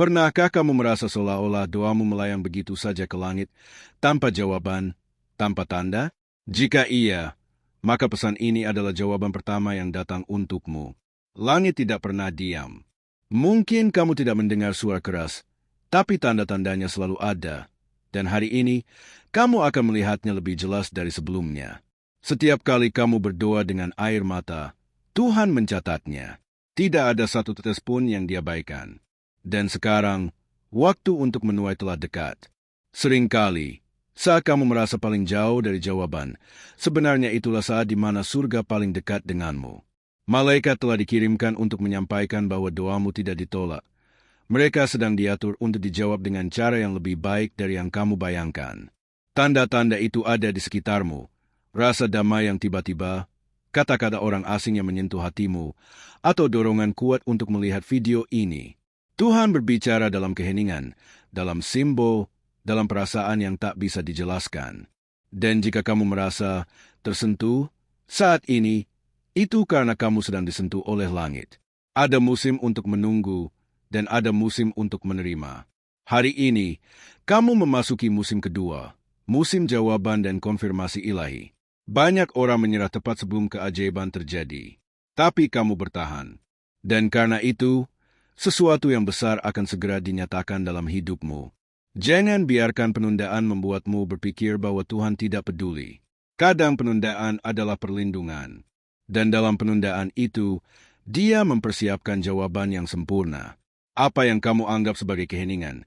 Pernahkah kamu merasa seolah-olah doamu melayang begitu saja ke langit, tanpa jawaban, tanpa tanda? Jika iya, maka pesan ini adalah jawaban pertama yang datang untukmu. Langit tidak pernah diam. Mungkin kamu tidak mendengar suara keras, tapi tanda-tandanya selalu ada. Dan hari ini, kamu akan melihatnya lebih jelas dari sebelumnya. Setiap kali kamu berdoa dengan air mata, Tuhan mencatatnya. Tidak ada satu tetes pun yang diabaikan. Dan sekarang, waktu untuk menuai telah dekat. Seringkali, saat kamu merasa paling jauh dari jawaban, sebenarnya itulah saat di mana surga paling dekat denganmu. Malaikat telah dikirimkan untuk menyampaikan bahwa doamu tidak ditolak. Mereka sedang diatur untuk dijawab dengan cara yang lebih baik dari yang kamu bayangkan. Tanda-tanda itu ada di sekitarmu. Rasa damai yang tiba-tiba, kata-kata orang asing yang menyentuh hatimu, atau dorongan kuat untuk melihat video ini. Tuhan berbicara dalam keheningan, dalam simbol, dalam perasaan yang tak bisa dijelaskan. Dan jika kamu merasa tersentuh saat ini, itu karena kamu sedang disentuh oleh langit. Ada musim untuk menunggu, dan ada musim untuk menerima. Hari ini, kamu memasuki musim kedua, musim jawaban dan konfirmasi ilahi. Banyak orang menyerah tepat sebelum keajaiban terjadi. Tapi kamu bertahan. Dan karena itu, sesuatu yang besar akan segera dinyatakan dalam hidupmu. Jangan biarkan penundaan membuatmu berpikir bahwa Tuhan tidak peduli. Kadang penundaan adalah perlindungan. Dan dalam penundaan itu, Dia mempersiapkan jawaban yang sempurna. Apa yang kamu anggap sebagai keheningan,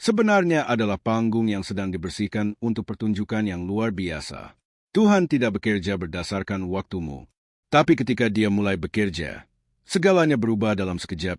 sebenarnya adalah panggung yang sedang dibersihkan untuk pertunjukan yang luar biasa. Tuhan tidak bekerja berdasarkan waktumu. Tapi ketika Dia mulai bekerja, segalanya berubah dalam sekejap,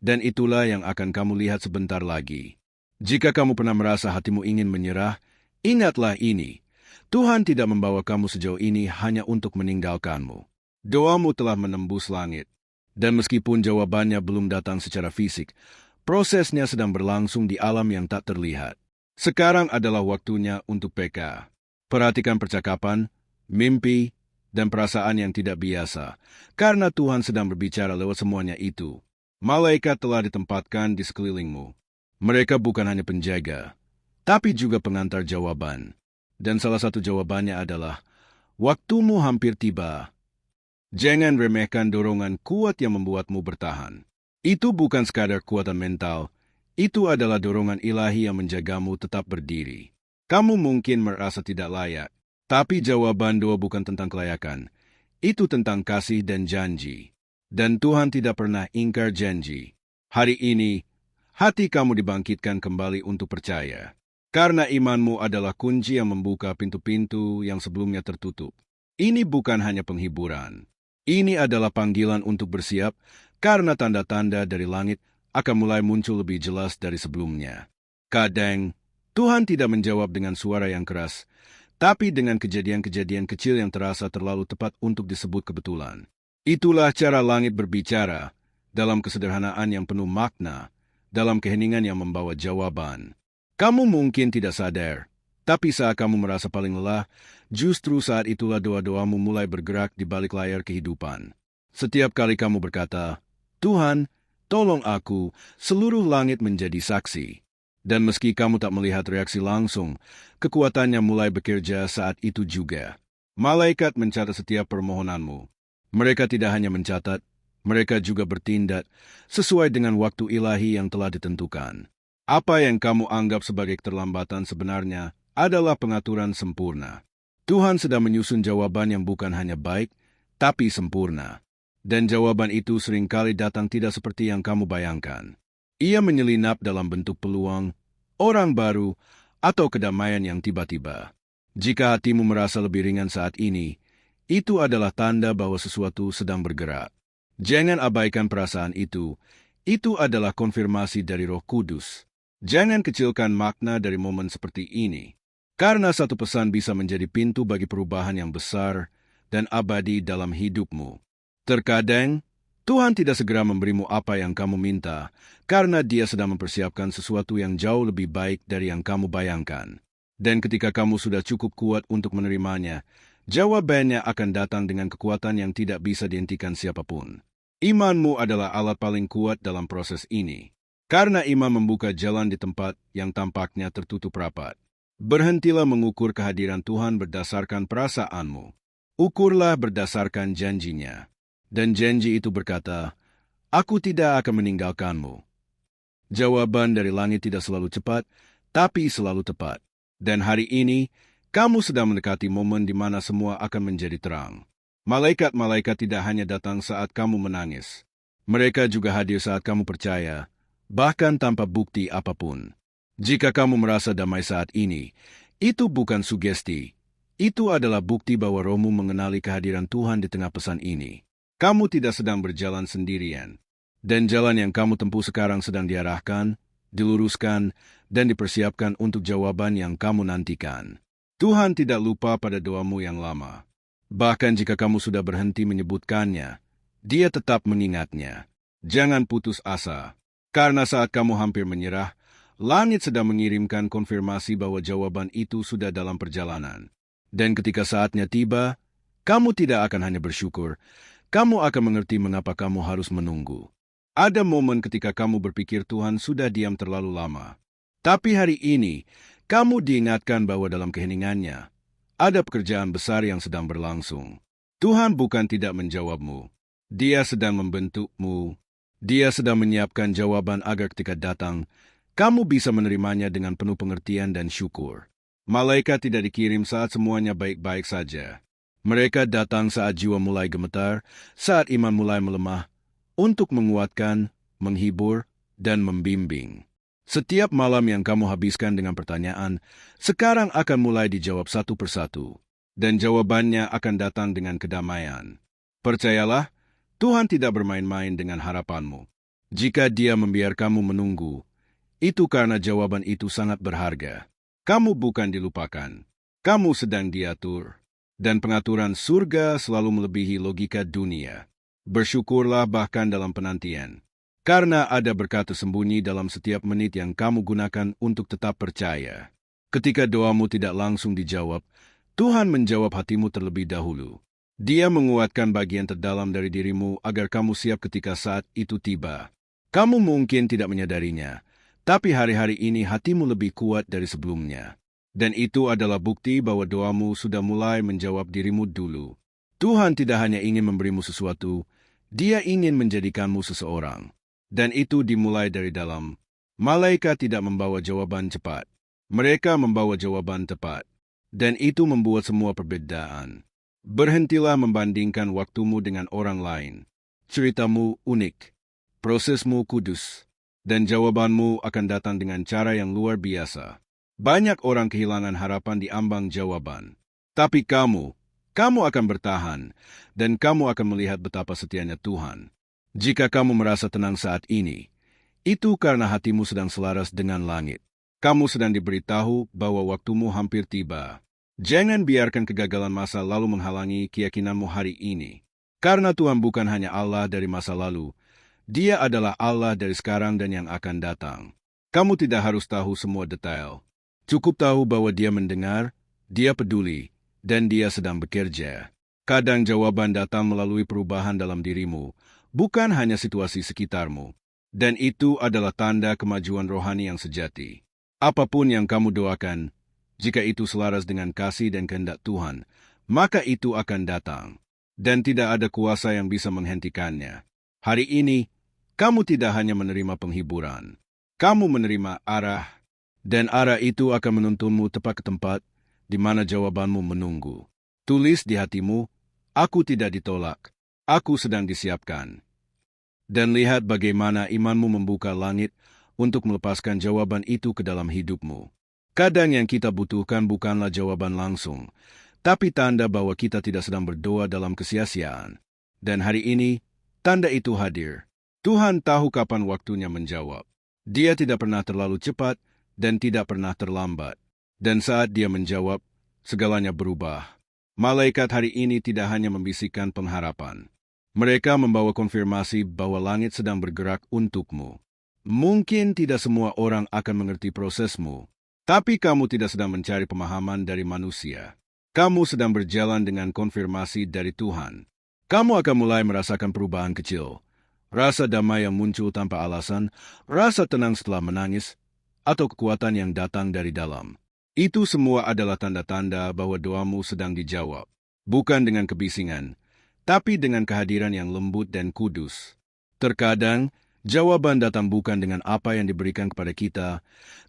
dan itulah yang akan kamu lihat sebentar lagi. Jika kamu pernah merasa hatimu ingin menyerah, ingatlah ini. Tuhan tidak membawa kamu sejauh ini hanya untuk meninggalkanmu. Doamu telah menembus langit. Dan meskipun jawabannya belum datang secara fisik, prosesnya sedang berlangsung di alam yang tak terlihat. Sekarang adalah waktunya untuk PK. Perhatikan percakapan, mimpi, dan perasaan yang tidak biasa, karena Tuhan sedang berbicara lewat semuanya itu. Malaikat telah ditempatkan di sekelilingmu. Mereka bukan hanya penjaga, tapi juga pengantar jawaban. Dan salah satu jawabannya adalah, waktumu hampir tiba. Jangan remehkan dorongan kuat yang membuatmu bertahan. Itu bukan sekadar kekuatan mental, itu adalah dorongan ilahi yang menjagamu tetap berdiri. Kamu mungkin merasa tidak layak, tapi jawaban doa bukan tentang kelayakan. Itu tentang kasih dan janji. Dan Tuhan tidak pernah ingkar janji. Hari ini, hati kamu dibangkitkan kembali untuk percaya. Karena imanmu adalah kunci yang membuka pintu-pintu yang sebelumnya tertutup. Ini bukan hanya penghiburan. Ini adalah panggilan untuk bersiap, karena tanda-tanda dari langit akan mulai muncul lebih jelas dari sebelumnya. Kadang, Tuhan tidak menjawab dengan suara yang keras, tapi dengan kejadian-kejadian kecil yang terasa terlalu tepat untuk disebut kebetulan. Itulah cara langit berbicara, dalam kesederhanaan yang penuh makna, dalam keheningan yang membawa jawaban. Kamu mungkin tidak sadar, tapi saat kamu merasa paling lelah, justru saat itulah doa-doamu mulai bergerak di balik layar kehidupan. Setiap kali kamu berkata, Tuhan, tolong aku, seluruh langit menjadi saksi. Dan meski kamu tak melihat reaksi langsung, kekuatannya mulai bekerja saat itu juga. Malaikat mencatat setiap permohonanmu. Mereka tidak hanya mencatat, mereka juga bertindak sesuai dengan waktu ilahi yang telah ditentukan. Apa yang kamu anggap sebagai keterlambatan sebenarnya adalah pengaturan sempurna. Tuhan sedang menyusun jawaban yang bukan hanya baik, tapi sempurna. Dan jawaban itu seringkali datang tidak seperti yang kamu bayangkan. Ia menyelinap dalam bentuk peluang, orang baru, atau kedamaian yang tiba-tiba. Jika hatimu merasa lebih ringan saat ini, itu adalah tanda bahwa sesuatu sedang bergerak. Jangan abaikan perasaan itu adalah konfirmasi dari Roh Kudus. Jangan kecilkan makna dari momen seperti ini. Karena satu pesan bisa menjadi pintu bagi perubahan yang besar dan abadi dalam hidupmu. Terkadang, Tuhan tidak segera memberimu apa yang kamu minta, karena Dia sedang mempersiapkan sesuatu yang jauh lebih baik dari yang kamu bayangkan. Dan ketika kamu sudah cukup kuat untuk menerimanya, jawabannya akan datang dengan kekuatan yang tidak bisa dihentikan siapapun. Imanmu adalah alat paling kuat dalam proses ini. Karena iman membuka jalan di tempat yang tampaknya tertutup rapat. Berhentilah mengukur kehadiran Tuhan berdasarkan perasaanmu. Ukurlah berdasarkan janjinya. Dan janji itu berkata, "Aku tidak akan meninggalkanmu." Jawaban dari langit tidak selalu cepat, tapi selalu tepat. Dan hari ini, kamu sedang mendekati momen di mana semua akan menjadi terang. Malaikat-malaikat tidak hanya datang saat kamu menangis. Mereka juga hadir saat kamu percaya, bahkan tanpa bukti apapun. Jika kamu merasa damai saat ini, itu bukan sugesti. Itu adalah bukti bahwa rohmu mengenali kehadiran Tuhan di tengah pesan ini. Kamu tidak sedang berjalan sendirian. Dan jalan yang kamu tempuh sekarang sedang diarahkan, diluruskan, dan dipersiapkan untuk jawaban yang kamu nantikan. Tuhan tidak lupa pada doamu yang lama. Bahkan jika kamu sudah berhenti menyebutkannya, Dia tetap mengingatnya. Jangan putus asa. Karena saat kamu hampir menyerah, langit sedang mengirimkan konfirmasi bahwa jawaban itu sudah dalam perjalanan. Dan ketika saatnya tiba, kamu tidak akan hanya bersyukur, kamu akan mengerti mengapa kamu harus menunggu. Ada momen ketika kamu berpikir Tuhan sudah diam terlalu lama. Tapi hari ini, kamu diingatkan bahwa dalam keheningannya, ada pekerjaan besar yang sedang berlangsung. Tuhan bukan tidak menjawabmu. Dia sedang membentukmu. Dia sedang menyiapkan jawaban agar ketika datang, kamu bisa menerimanya dengan penuh pengertian dan syukur. Malaikat tidak dikirim saat semuanya baik-baik saja. Mereka datang saat jiwa mulai gemetar, saat iman mulai melemah, untuk menguatkan, menghibur, dan membimbing. Setiap malam yang kamu habiskan dengan pertanyaan, sekarang akan mulai dijawab satu persatu, dan jawabannya akan datang dengan kedamaian. Percayalah, Tuhan tidak bermain-main dengan harapanmu. Jika Dia membiarkan kamu menunggu, itu karena jawaban itu sangat berharga. Kamu bukan dilupakan. Kamu sedang diatur. Dan pengaturan surga selalu melebihi logika dunia. Bersyukurlah bahkan dalam penantian. Karena ada berkat tersembunyi dalam setiap menit yang kamu gunakan untuk tetap percaya. Ketika doamu tidak langsung dijawab, Tuhan menjawab hatimu terlebih dahulu. Dia menguatkan bagian terdalam dari dirimu agar kamu siap ketika saat itu tiba. Kamu mungkin tidak menyadarinya, tapi hari-hari ini hatimu lebih kuat dari sebelumnya. Dan itu adalah bukti bahwa doamu sudah mulai menjawab dirimu dulu. Tuhan tidak hanya ingin memberimu sesuatu, Dia ingin menjadikanmu seseorang. Dan itu dimulai dari dalam. Malaikat tidak membawa jawaban cepat. Mereka membawa jawaban tepat. Dan itu membuat semua perbedaan. Berhentilah membandingkan waktumu dengan orang lain. Ceritamu unik. Prosesmu kudus. Dan jawabanmu akan datang dengan cara yang luar biasa. Banyak orang kehilangan harapan di ambang jawaban. Tapi kamu akan bertahan, dan kamu akan melihat betapa setianya Tuhan. Jika kamu merasa tenang saat ini, itu karena hatimu sedang selaras dengan langit. Kamu sedang diberitahu bahwa waktumu hampir tiba. Jangan biarkan kegagalan masa lalu menghalangi keyakinanmu hari ini. Karena Tuhan bukan hanya Allah dari masa lalu, Dia adalah Allah dari sekarang dan yang akan datang. Kamu tidak harus tahu semua detail. Cukup tahu bahwa Dia mendengar, Dia peduli, dan Dia sedang bekerja. Kadang jawaban datang melalui perubahan dalam dirimu, bukan hanya situasi sekitarmu. Dan itu adalah tanda kemajuan rohani yang sejati. Apapun yang kamu doakan, jika itu selaras dengan kasih dan kehendak Tuhan, maka itu akan datang. Dan tidak ada kuasa yang bisa menghentikannya. Hari ini, kamu tidak hanya menerima penghiburan. Kamu menerima arah. Dan arah itu akan menuntunmu tepat ke tempat di mana jawabanmu menunggu. Tulis di hatimu, aku tidak ditolak. Aku sedang disiapkan. Dan lihat bagaimana imanmu membuka langit untuk melepaskan jawaban itu ke dalam hidupmu. Kadang yang kita butuhkan bukanlah jawaban langsung, tapi tanda bahwa kita tidak sedang berdoa dalam kesia-siaan. Dan hari ini, tanda itu hadir. Tuhan tahu kapan waktunya menjawab. Dia tidak pernah terlalu cepat dan tidak pernah terlambat. Dan saat Dia menjawab, segalanya berubah. Malaikat hari ini tidak hanya membisikkan pengharapan. Mereka membawa konfirmasi bahwa langit sedang bergerak untukmu. Mungkin tidak semua orang akan mengerti prosesmu, tapi kamu tidak sedang mencari pemahaman dari manusia. Kamu sedang berjalan dengan konfirmasi dari Tuhan. Kamu akan mulai merasakan perubahan kecil. rasa damai yang muncul tanpa alasan, rasa tenang setelah menangis, atau kekuatan yang datang dari dalam. Itu semua adalah tanda-tanda bahwa doamu sedang dijawab. Bukan dengan kebisingan, tapi dengan kehadiran yang lembut dan kudus. Terkadang, jawaban datang bukan dengan apa yang diberikan kepada kita,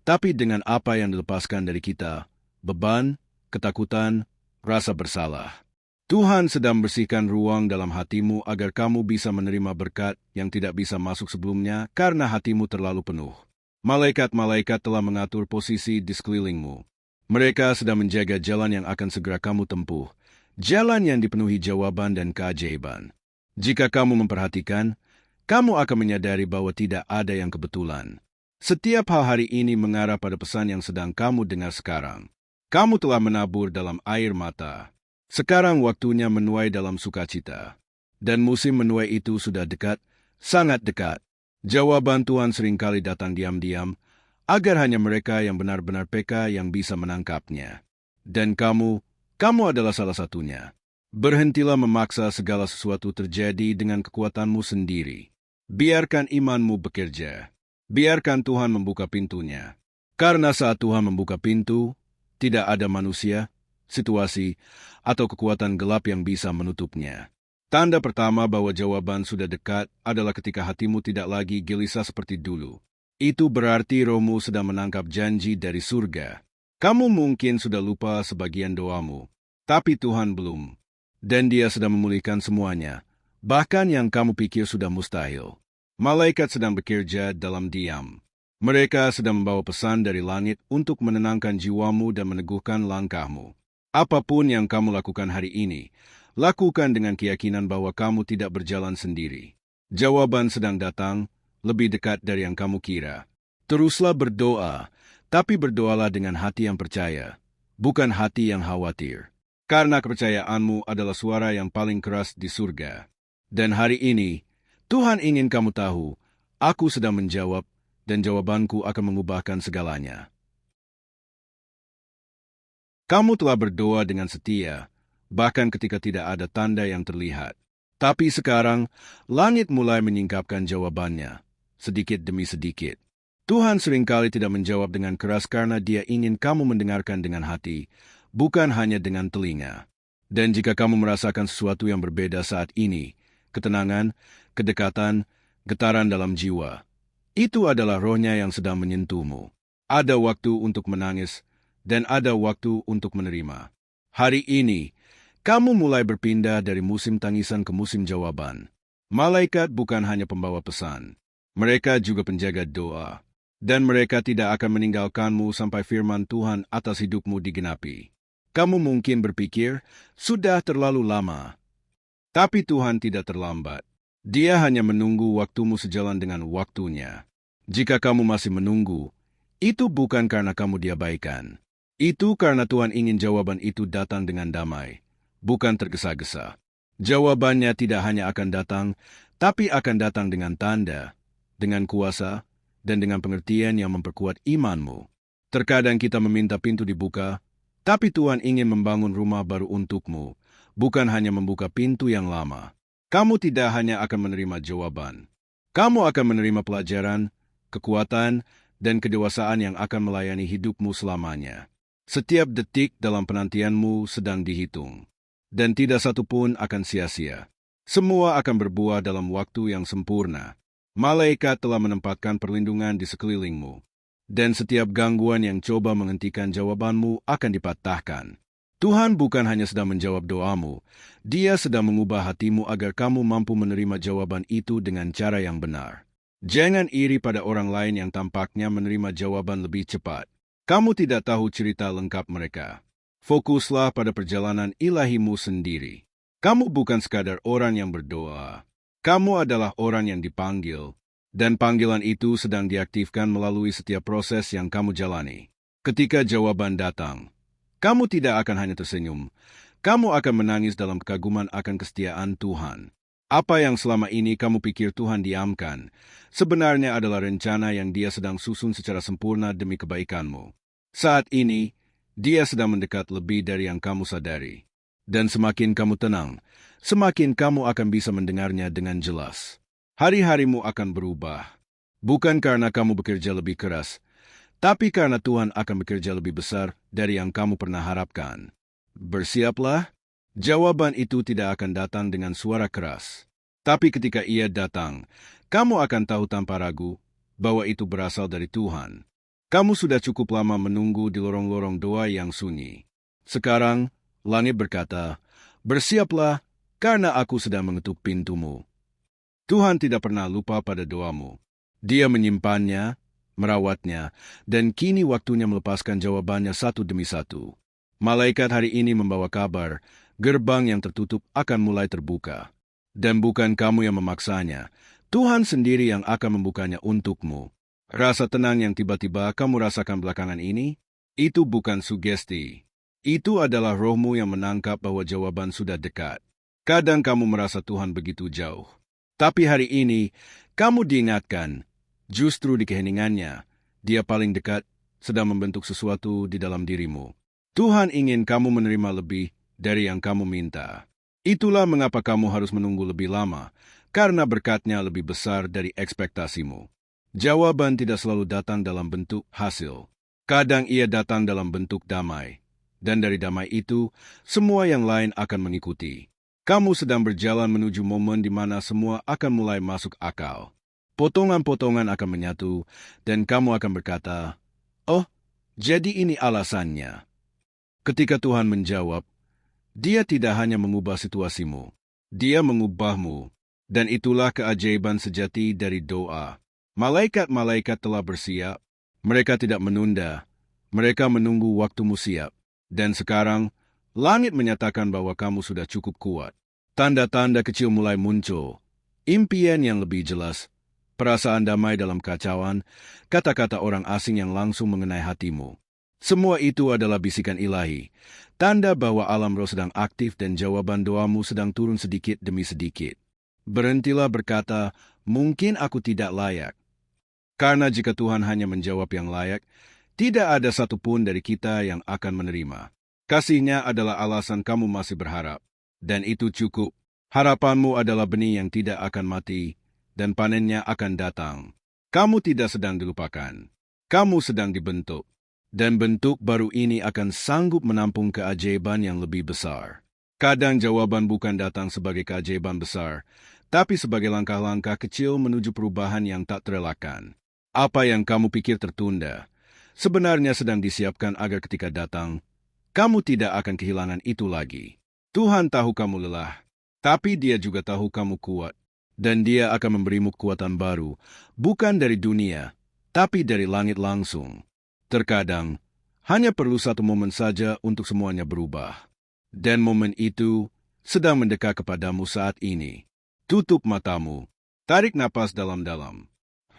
tapi dengan apa yang dilepaskan dari kita. Beban, ketakutan, rasa bersalah. Tuhan sedang bersihkan ruang dalam hatimu agar kamu bisa menerima berkat yang tidak bisa masuk sebelumnya karena hatimu terlalu penuh. Malaikat-malaikat telah mengatur posisi di sekelilingmu. Mereka sedang menjaga jalan yang akan segera kamu tempuh, jalan yang dipenuhi jawaban dan keajaiban. Jika kamu memperhatikan, kamu akan menyadari bahwa tidak ada yang kebetulan. Setiap hal hari ini mengarah pada pesan yang sedang kamu dengar sekarang. Kamu telah menabur dalam air mata. Sekarang waktunya menuai dalam sukacita. Dan musim menuai itu sudah dekat, sangat dekat. Jawaban Tuhan seringkali datang diam-diam, agar hanya mereka yang benar-benar peka yang bisa menangkapnya. Dan kamu adalah salah satunya. Berhentilah memaksa segala sesuatu terjadi dengan kekuatanmu sendiri. Biarkan imanmu bekerja. Biarkan Tuhan membuka pintunya. Karena saat Tuhan membuka pintu, tidak ada manusia, situasi, atau kekuatan gelap yang bisa menutupnya. Tanda pertama bahwa jawaban sudah dekat adalah ketika hatimu tidak lagi gelisah seperti dulu. Itu berarti rohmu sedang menangkap janji dari surga. Kamu mungkin sudah lupa sebagian doamu, tapi Tuhan belum. Dan Dia sedang memulihkan semuanya, bahkan yang kamu pikir sudah mustahil. Malaikat sedang bekerja dalam diam. Mereka sedang membawa pesan dari langit untuk menenangkan jiwamu dan meneguhkan langkahmu. Apapun yang kamu lakukan hari ini, lakukan dengan keyakinan bahwa kamu tidak berjalan sendiri. Jawaban sedang datang, lebih dekat dari yang kamu kira. Teruslah berdoa, tapi berdoalah dengan hati yang percaya, bukan hati yang khawatir. Karena kepercayaanmu adalah suara yang paling keras di surga. Dan hari ini, Tuhan ingin kamu tahu, aku sedang menjawab, dan jawabanku akan mengubahkan segalanya. Kamu telah berdoa dengan setia, bahkan ketika tidak ada tanda yang terlihat. Tapi sekarang, langit mulai menyingkapkan jawabannya, sedikit demi sedikit. Tuhan seringkali tidak menjawab dengan keras karena Dia ingin kamu mendengarkan dengan hati, bukan hanya dengan telinga. Dan jika kamu merasakan sesuatu yang berbeda saat ini, ketenangan, kedekatan, getaran dalam jiwa, itu adalah rohnya yang sedang menyentuhmu. Ada waktu untuk menangis, dan ada waktu untuk menerima. Hari ini, kamu mulai berpindah dari musim tangisan ke musim jawaban. Malaikat bukan hanya pembawa pesan. Mereka juga penjaga doa. Dan mereka tidak akan meninggalkanmu sampai firman Tuhan atas hidupmu digenapi. Kamu mungkin berpikir, sudah terlalu lama. Tapi Tuhan tidak terlambat. Dia hanya menunggu waktumu sejalan dengan waktunya. Jika kamu masih menunggu, itu bukan karena kamu diabaikan. Itu karena Tuhan ingin jawaban itu datang dengan damai, bukan tergesa-gesa. Jawabannya tidak hanya akan datang, tapi akan datang dengan tanda, dengan kuasa, dan dengan pengertian yang memperkuat imanmu. Terkadang kita meminta pintu dibuka, tapi Tuhan ingin membangun rumah baru untukmu, bukan hanya membuka pintu yang lama. Kamu tidak hanya akan menerima jawaban. Kamu akan menerima pelajaran, kekuatan, dan kedewasaan yang akan melayani hidupmu selamanya. Setiap detik dalam penantianmu sedang dihitung, dan tidak satu pun akan sia-sia. Semua akan berbuah dalam waktu yang sempurna. Malaikat telah menempatkan perlindungan di sekelilingmu, dan setiap gangguan yang coba menghentikan jawabanmu akan dipatahkan. Tuhan bukan hanya sedang menjawab doamu, Dia sedang mengubah hatimu agar kamu mampu menerima jawaban itu dengan cara yang benar. Jangan iri pada orang lain yang tampaknya menerima jawaban lebih cepat. Kamu tidak tahu cerita lengkap mereka. Fokuslah pada perjalanan ilahimu sendiri. Kamu bukan sekadar orang yang berdoa. Kamu adalah orang yang dipanggil, dan panggilan itu sedang diaktifkan melalui setiap proses yang kamu jalani. Ketika jawaban datang, kamu tidak akan hanya tersenyum, kamu akan menangis dalam kekaguman akan kesetiaan Tuhan. Apa yang selama ini kamu pikir Tuhan diamkan, sebenarnya adalah rencana yang Dia sedang susun secara sempurna demi kebaikanmu. Saat ini, Dia sedang mendekat lebih dari yang kamu sadari. Dan semakin kamu tenang, semakin kamu akan bisa mendengarnya dengan jelas. Hari-harimu akan berubah. Bukan karena kamu bekerja lebih keras, tapi karena Tuhan akan bekerja lebih besar dari yang kamu pernah harapkan. Bersiaplah. Jawaban itu tidak akan datang dengan suara keras. Tapi ketika ia datang, kamu akan tahu tanpa ragu bahwa itu berasal dari Tuhan. Kamu sudah cukup lama menunggu di lorong-lorong doa yang sunyi. Sekarang, langit berkata, "Bersiaplah, karena aku sedang mengetuk pintumu." Tuhan tidak pernah lupa pada doamu. Dia menyimpannya, merawatnya, dan kini waktunya melepaskan jawabannya satu demi satu. Malaikat hari ini membawa kabar, gerbang yang tertutup akan mulai terbuka. Dan bukan kamu yang memaksanya, Tuhan sendiri yang akan membukanya untukmu. Rasa tenang yang tiba-tiba kamu rasakan belakangan ini, itu bukan sugesti. Itu adalah rohmu yang menangkap bahwa jawaban sudah dekat. Kadang kamu merasa Tuhan begitu jauh. Tapi hari ini, kamu diingatkan, justru di keheningannya, Dia paling dekat, sedang membentuk sesuatu di dalam dirimu. Tuhan ingin kamu menerima lebih dari yang kamu minta. Itulah mengapa kamu harus menunggu lebih lama, karena berkat-Nya lebih besar dari ekspektasimu. Jawaban tidak selalu datang dalam bentuk hasil. Kadang ia datang dalam bentuk damai. Dan dari damai itu, semua yang lain akan mengikuti. Kamu sedang berjalan menuju momen di mana semua akan mulai masuk akal. Potongan-potongan akan menyatu, dan kamu akan berkata, "Oh, jadi ini alasannya." Ketika Tuhan menjawab, Dia tidak hanya mengubah situasimu, Dia mengubahmu, dan itulah keajaiban sejati dari doa. Malaikat-malaikat telah bersiap, mereka tidak menunda, mereka menunggu waktumu siap. Dan sekarang, langit menyatakan bahwa kamu sudah cukup kuat. Tanda-tanda kecil mulai muncul, impian yang lebih jelas, perasaan damai dalam kacauan, kata-kata orang asing yang langsung mengenai hatimu. Semua itu adalah bisikan ilahi, tanda bahwa alam roh sedang aktif dan jawaban doamu sedang turun sedikit demi sedikit. Berhentilah berkata, "Mungkin aku tidak layak." Karena jika Tuhan hanya menjawab yang layak, tidak ada satupun dari kita yang akan menerima. Kasih-Nya adalah alasan kamu masih berharap, dan itu cukup. Harapanmu adalah benih yang tidak akan mati, dan panennya akan datang. Kamu tidak sedang dilupakan. Kamu sedang dibentuk. Dan bentuk baru ini akan sanggup menampung keajaiban yang lebih besar. Kadang jawaban bukan datang sebagai keajaiban besar, tapi sebagai langkah-langkah kecil menuju perubahan yang tak terelakkan. Apa yang kamu pikir tertunda, sebenarnya sedang disiapkan agar ketika datang, kamu tidak akan kehilangan itu lagi. Tuhan tahu kamu lelah, tapi Dia juga tahu kamu kuat, dan Dia akan memberimu kekuatan baru, bukan dari dunia, tapi dari langit langsung. Terkadang, hanya perlu satu momen saja untuk semuanya berubah. Dan momen itu sedang mendekat kepadamu saat ini. Tutup matamu, tarik napas dalam-dalam.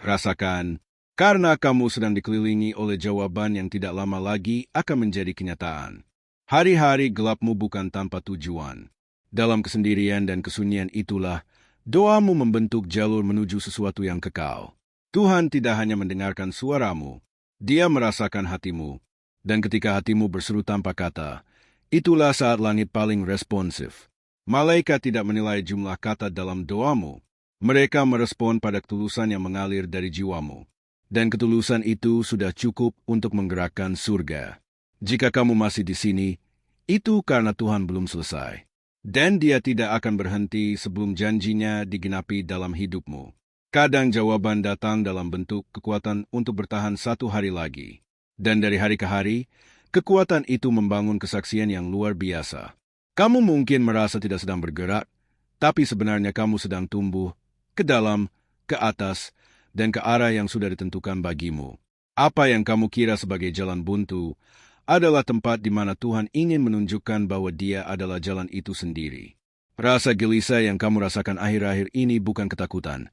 Rasakan, karena kamu sedang dikelilingi oleh jawaban yang tidak lama lagi akan menjadi kenyataan. Hari-hari gelapmu bukan tanpa tujuan. Dalam kesendirian dan kesunyian itulah, doamu membentuk jalur menuju sesuatu yang kekal. Tuhan tidak hanya mendengarkan suaramu, Dia merasakan hatimu, dan ketika hatimu berseru tanpa kata, itulah saat langit paling responsif. Malaikat tidak menilai jumlah kata dalam doamu. Mereka merespon pada ketulusan yang mengalir dari jiwamu. Dan ketulusan itu sudah cukup untuk menggerakkan surga. Jika kamu masih di sini, itu karena Tuhan belum selesai. Dan Dia tidak akan berhenti sebelum janjinya digenapi dalam hidupmu. Kadang jawaban datang dalam bentuk kekuatan untuk bertahan satu hari lagi. Dan dari hari ke hari, kekuatan itu membangun kesaksian yang luar biasa. Kamu mungkin merasa tidak sedang bergerak, tapi sebenarnya kamu sedang tumbuh ke dalam, ke atas, dan ke arah yang sudah ditentukan bagimu. Apa yang kamu kira sebagai jalan buntu adalah tempat di mana Tuhan ingin menunjukkan bahwa Dia adalah jalan itu sendiri. Rasa gelisah yang kamu rasakan akhir-akhir ini bukan ketakutan.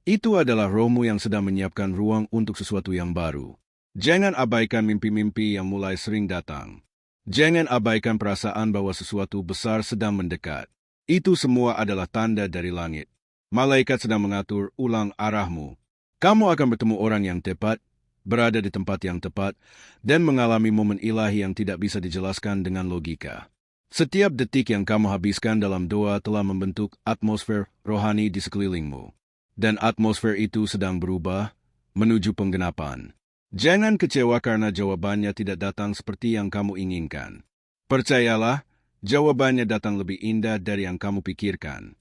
Itu adalah rohmu yang sedang menyiapkan ruang untuk sesuatu yang baru. Jangan abaikan mimpi-mimpi yang mulai sering datang. Jangan abaikan perasaan bahwa sesuatu besar sedang mendekat. Itu semua adalah tanda dari langit. Malaikat sedang mengatur ulang arahmu. Kamu akan bertemu orang yang tepat, berada di tempat yang tepat, dan mengalami momen ilahi yang tidak bisa dijelaskan dengan logika. Setiap detik yang kamu habiskan dalam doa telah membentuk atmosfer rohani di sekelilingmu. dan atmosfer itu sedang berubah menuju penggenapan. Jangan kecewa karena jawabannya tidak datang seperti yang kamu inginkan. Percayalah, jawabannya datang lebih indah dari yang kamu pikirkan.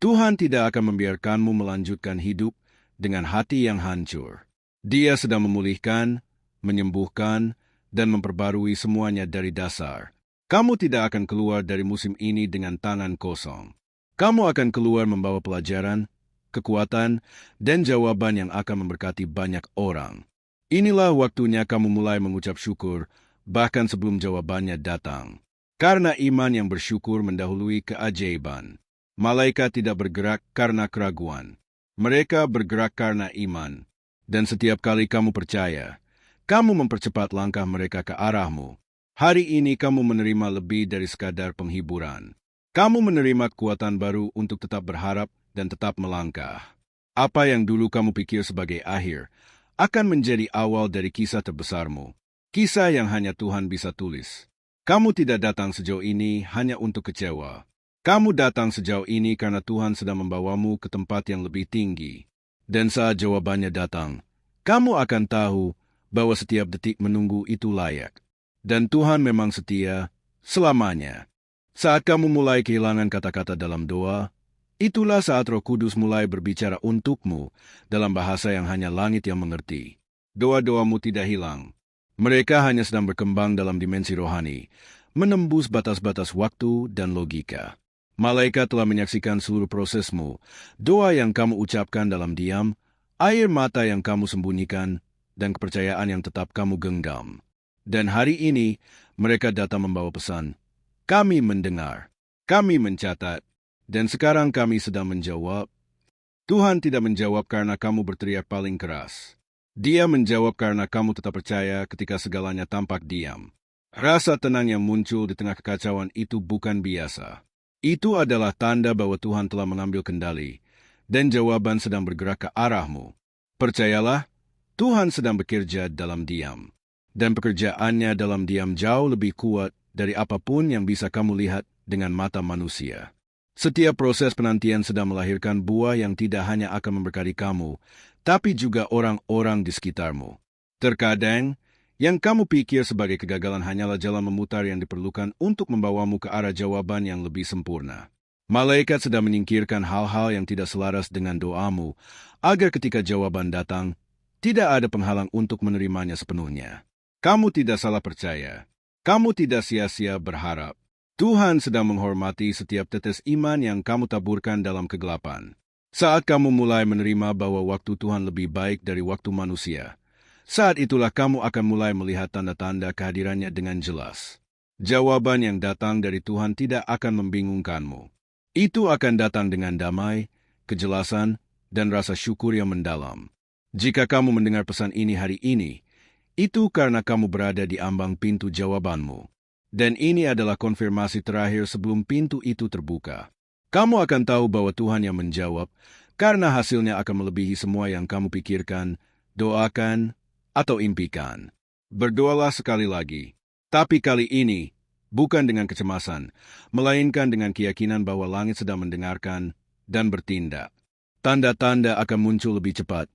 Tuhan tidak akan membiarkanmu melanjutkan hidup dengan hati yang hancur. Dia sedang memulihkan, menyembuhkan, dan memperbarui semuanya dari dasar. Kamu tidak akan keluar dari musim ini dengan tangan kosong. Kamu akan keluar membawa pelajaran, kekuatan, dan jawaban yang akan memberkati banyak orang. Inilah waktunya kamu mulai mengucap syukur, bahkan sebelum jawabannya datang. Karena iman yang bersyukur mendahului keajaiban. Malaikat tidak bergerak karena keraguan. Mereka bergerak karena iman. Dan setiap kali kamu percaya, kamu mempercepat langkah mereka ke arahmu. Hari ini kamu menerima lebih dari sekadar penghiburan. Kamu menerima kekuatan baru untuk tetap berharap dan tetap melangkah. Apa yang dulu kamu pikir sebagai akhir, akan menjadi awal dari kisah terbesarmu. Kisah yang hanya Tuhan bisa tulis. Kamu tidak datang sejauh ini hanya untuk kecewa. Kamu datang sejauh ini karena Tuhan sedang membawamu ke tempat yang lebih tinggi. Dan saat jawabannya datang, kamu akan tahu bahwa setiap detik menunggu itu layak. Dan Tuhan memang setia selamanya. Saat kamu mulai kehilangan kata-kata dalam doa, itulah saat Roh Kudus mulai berbicara untukmu dalam bahasa yang hanya langit yang mengerti. Doa-doamu tidak hilang. Mereka hanya sedang berkembang dalam dimensi rohani, menembus batas-batas waktu dan logika. Malaikat telah menyaksikan seluruh prosesmu, doa yang kamu ucapkan dalam diam, air mata yang kamu sembunyikan, dan kepercayaan yang tetap kamu genggam. Dan hari ini, mereka datang membawa pesan. Kami mendengar, kami mencatat, dan sekarang kami sedang menjawab. Tuhan tidak menjawab karena kamu berteriak paling keras. Dia menjawab karena kamu tetap percaya ketika segalanya tampak diam. Rasa tenang yang muncul di tengah kekacauan itu bukan biasa. Itu adalah tanda bahwa Tuhan telah mengambil kendali, dan jawaban sedang bergerak ke arahmu. Percayalah, Tuhan sedang bekerja dalam diam. Dan pekerjaannya dalam diam jauh lebih kuat dari apapun yang bisa kamu lihat dengan mata manusia. Setiap proses penantian sedang melahirkan buah yang tidak hanya akan memberkati kamu, tapi juga orang-orang di sekitarmu. Terkadang, yang kamu pikir sebagai kegagalan hanyalah jalan memutar yang diperlukan untuk membawamu ke arah jawaban yang lebih sempurna. Malaikat sedang menyingkirkan hal-hal yang tidak selaras dengan doamu, agar ketika jawaban datang, tidak ada penghalang untuk menerimanya sepenuhnya. Kamu tidak salah percaya. Kamu tidak sia-sia berharap. Tuhan sedang menghormati setiap tetes iman yang kamu taburkan dalam kegelapan. Saat kamu mulai menerima bahwa waktu Tuhan lebih baik dari waktu manusia, saat itulah kamu akan mulai melihat tanda-tanda kehadirannya dengan jelas. Jawaban yang datang dari Tuhan tidak akan membingungkanmu. Itu akan datang dengan damai, kejelasan, dan rasa syukur yang mendalam. Jika kamu mendengar pesan ini hari ini, itu karena kamu berada di ambang pintu jawabanmu. Dan ini adalah konfirmasi terakhir sebelum pintu itu terbuka. Kamu akan tahu bahwa Tuhan yang menjawab, karena hasilnya akan melebihi semua yang kamu pikirkan, doakan, atau impikan. Berdoalah sekali lagi. Tapi kali ini, bukan dengan kecemasan, melainkan dengan keyakinan bahwa langit sedang mendengarkan dan bertindak. Tanda-tanda akan muncul lebih cepat.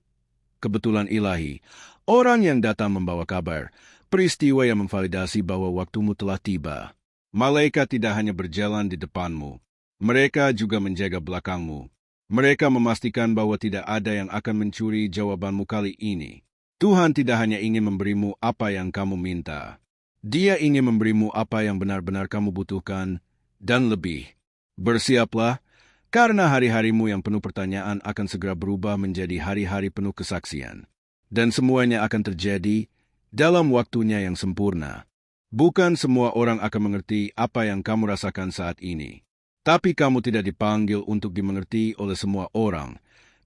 Kebetulan ilahi, orang yang datang membawa kabar, peristiwa yang memvalidasi bahwa waktumu telah tiba. Malaikat tidak hanya berjalan di depanmu, mereka juga menjaga belakangmu. Mereka memastikan bahwa tidak ada yang akan mencuri jawabanmu kali ini. Tuhan tidak hanya ingin memberimu apa yang kamu minta. Dia ingin memberimu apa yang benar-benar kamu butuhkan, dan lebih. Bersiaplah, karena hari-harimu yang penuh pertanyaan akan segera berubah menjadi hari-hari penuh kesaksian. Dan semuanya akan terjadi dalam waktunya yang sempurna. Bukan semua orang akan mengerti apa yang kamu rasakan saat ini. Tapi kamu tidak dipanggil untuk dimengerti oleh semua orang.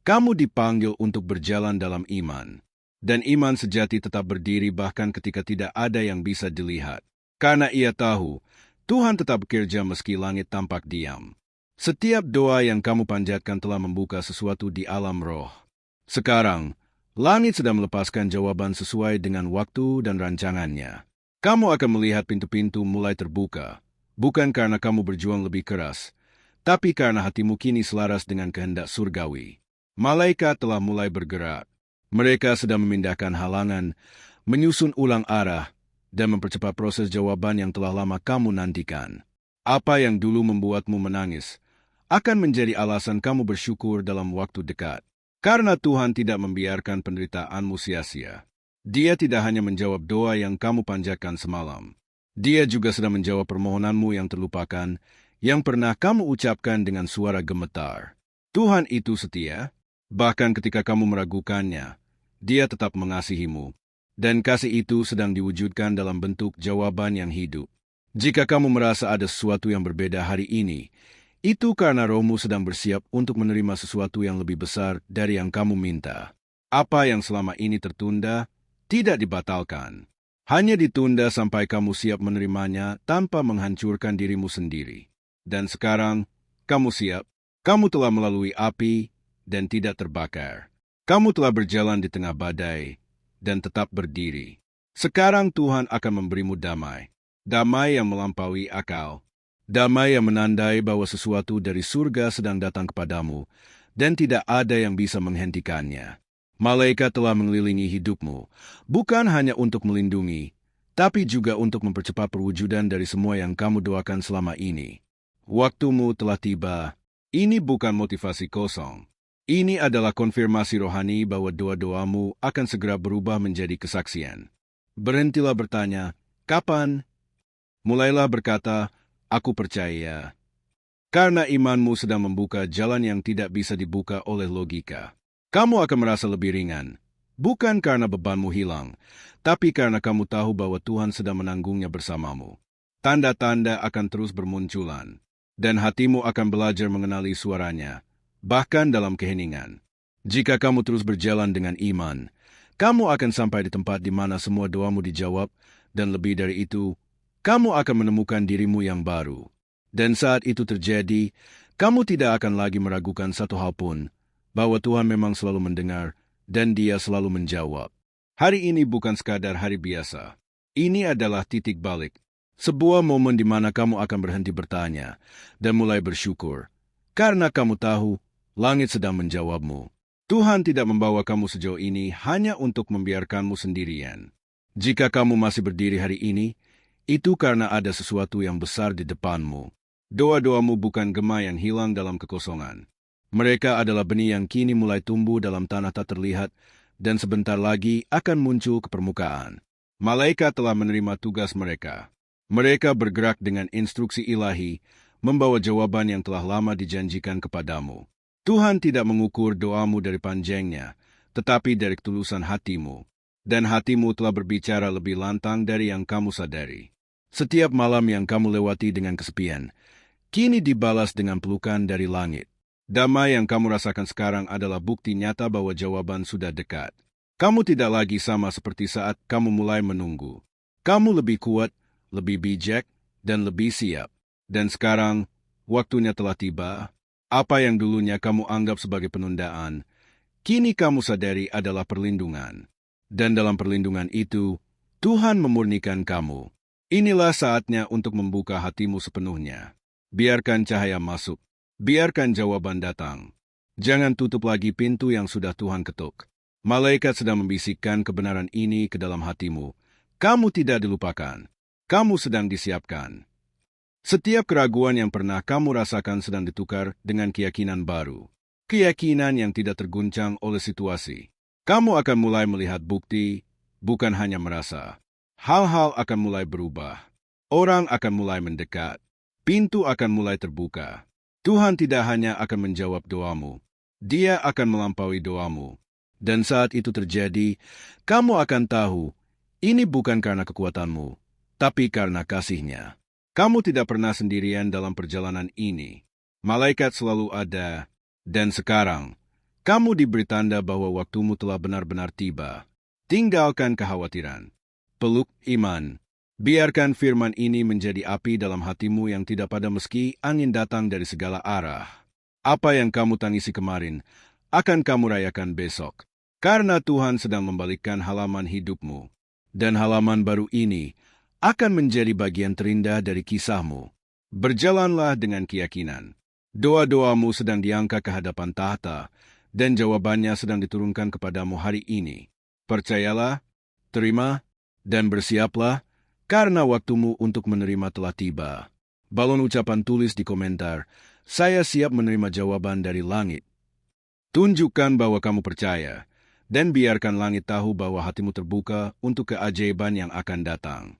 Kamu dipanggil untuk berjalan dalam iman. Dan iman sejati tetap berdiri bahkan ketika tidak ada yang bisa dilihat. Karena ia tahu, Tuhan tetap bekerja meski langit tampak diam. Setiap doa yang kamu panjatkan telah membuka sesuatu di alam roh. Sekarang, langit sedang melepaskan jawaban sesuai dengan waktu dan rancangannya. Kamu akan melihat pintu-pintu mulai terbuka, bukan karena kamu berjuang lebih keras, tapi karena hatimu kini selaras dengan kehendak surgawi. Malaikat telah mulai bergerak. Mereka sedang memindahkan halangan, menyusun ulang arah, dan mempercepat proses jawaban yang telah lama kamu nantikan. Apa yang dulu membuatmu menangis akan menjadi alasan kamu bersyukur dalam waktu dekat. Karena Tuhan tidak membiarkan penderitaanmu sia-sia. Dia tidak hanya menjawab doa yang kamu panjatkan semalam. Dia juga sedang menjawab permohonanmu yang terlupakan, yang pernah kamu ucapkan dengan suara gemetar. Tuhan itu setia, bahkan ketika kamu meragukannya, Dia tetap mengasihimu. Dan kasih itu sedang diwujudkan dalam bentuk jawaban yang hidup. Jika kamu merasa ada sesuatu yang berbeda hari ini, itu karena rohmu sedang bersiap untuk menerima sesuatu yang lebih besar dari yang kamu minta. Apa yang selama ini tertunda, tidak dibatalkan. Hanya ditunda sampai kamu siap menerimanya tanpa menghancurkan dirimu sendiri. Dan sekarang, kamu siap. Kamu telah melalui api dan tidak terbakar. Kamu telah berjalan di tengah badai dan tetap berdiri. Sekarang Tuhan akan memberimu damai. Damai yang melampaui akal. Damai yang menandai bahwa sesuatu dari surga sedang datang kepadamu dan tidak ada yang bisa menghentikannya. Malaikat telah mengelilingi hidupmu, bukan hanya untuk melindungi, tapi juga untuk mempercepat perwujudan dari semua yang kamu doakan selama ini. Waktumu telah tiba. Ini bukan motivasi kosong. Ini adalah konfirmasi rohani bahwa doa-doamu akan segera berubah menjadi kesaksian. Berhentilah bertanya, kapan? Mulailah berkata, aku percaya. Karena imanmu sedang membuka jalan yang tidak bisa dibuka oleh logika. Kamu akan merasa lebih ringan, bukan karena bebanmu hilang, tapi karena kamu tahu bahwa Tuhan sedang menanggungnya bersamamu. Tanda-tanda akan terus bermunculan, dan hatimu akan belajar mengenali suaranya, bahkan dalam keheningan. Jika kamu terus berjalan dengan iman, kamu akan sampai di tempat di mana semua doamu dijawab, dan lebih dari itu, kamu akan menemukan dirimu yang baru. Dan saat itu terjadi, kamu tidak akan lagi meragukan satu hal pun, bahwa Tuhan memang selalu mendengar, dan Dia selalu menjawab. Hari ini bukan sekadar hari biasa. Ini adalah titik balik. Sebuah momen di mana kamu akan berhenti bertanya, dan mulai bersyukur. Karena kamu tahu, langit sedang menjawabmu. Tuhan tidak membawa kamu sejauh ini hanya untuk membiarkanmu sendirian. Jika kamu masih berdiri hari ini, itu karena ada sesuatu yang besar di depanmu. Doa-doamu bukan gema yang hilang dalam kekosongan. Mereka adalah benih yang kini mulai tumbuh dalam tanah tak terlihat dan sebentar lagi akan muncul ke permukaan. Malaikat telah menerima tugas mereka. Mereka bergerak dengan instruksi ilahi, membawa jawaban yang telah lama dijanjikan kepadamu. Tuhan tidak mengukur doamu dari panjangnya, tetapi dari ketulusan hatimu. Dan hatimu telah berbicara lebih lantang dari yang kamu sadari. Setiap malam yang kamu lewati dengan kesepian, kini dibalas dengan pelukan dari langit. Damai yang kamu rasakan sekarang adalah bukti nyata bahwa jawaban sudah dekat. Kamu tidak lagi sama seperti saat kamu mulai menunggu. Kamu lebih kuat, lebih bijak, dan lebih siap. Dan sekarang, waktunya telah tiba. Apa yang dulunya kamu anggap sebagai penundaan, kini kamu sadari adalah perlindungan. Dan dalam perlindungan itu, Tuhan memurnikan kamu. Inilah saatnya untuk membuka hatimu sepenuhnya. Biarkan cahaya masuk. Biarkan jawaban datang. Jangan tutup lagi pintu yang sudah Tuhan ketuk. Malaikat sedang membisikkan kebenaran ini ke dalam hatimu. Kamu tidak dilupakan. Kamu sedang disiapkan. Setiap keraguan yang pernah kamu rasakan sedang ditukar dengan keyakinan baru. Keyakinan yang tidak terguncang oleh situasi. Kamu akan mulai melihat bukti, bukan hanya merasa. Hal-hal akan mulai berubah. Orang akan mulai mendekat. Pintu akan mulai terbuka. Tuhan tidak hanya akan menjawab doamu. Dia akan melampaui doamu. Dan saat itu terjadi, kamu akan tahu, ini bukan karena kekuatanmu, tapi karena kasih-Nya. Kamu tidak pernah sendirian dalam perjalanan ini. Malaikat selalu ada, dan sekarang, kamu diberi tanda bahwa waktumu telah benar-benar tiba. Tinggalkan kekhawatiran. Peluk iman. Biarkan firman ini menjadi api dalam hatimu yang tidak padam meski angin datang dari segala arah. Apa yang kamu tangisi kemarin, akan kamu rayakan besok. Karena Tuhan sedang membalikkan halaman hidupmu. Dan halaman baru ini akan menjadi bagian terindah dari kisahmu. Berjalanlah dengan keyakinan. Doa-doamu sedang diangkat ke hadapan tahta, dan jawabannya sedang diturunkan kepadamu hari ini. Percayalah, terima, dan bersiaplah, karena waktumu untuk menerima telah tiba. Balon ucapan tulis di komentar, saya siap menerima jawaban dari langit. Tunjukkan bahwa kamu percaya, dan biarkan langit tahu bahwa hatimu terbuka untuk keajaiban yang akan datang.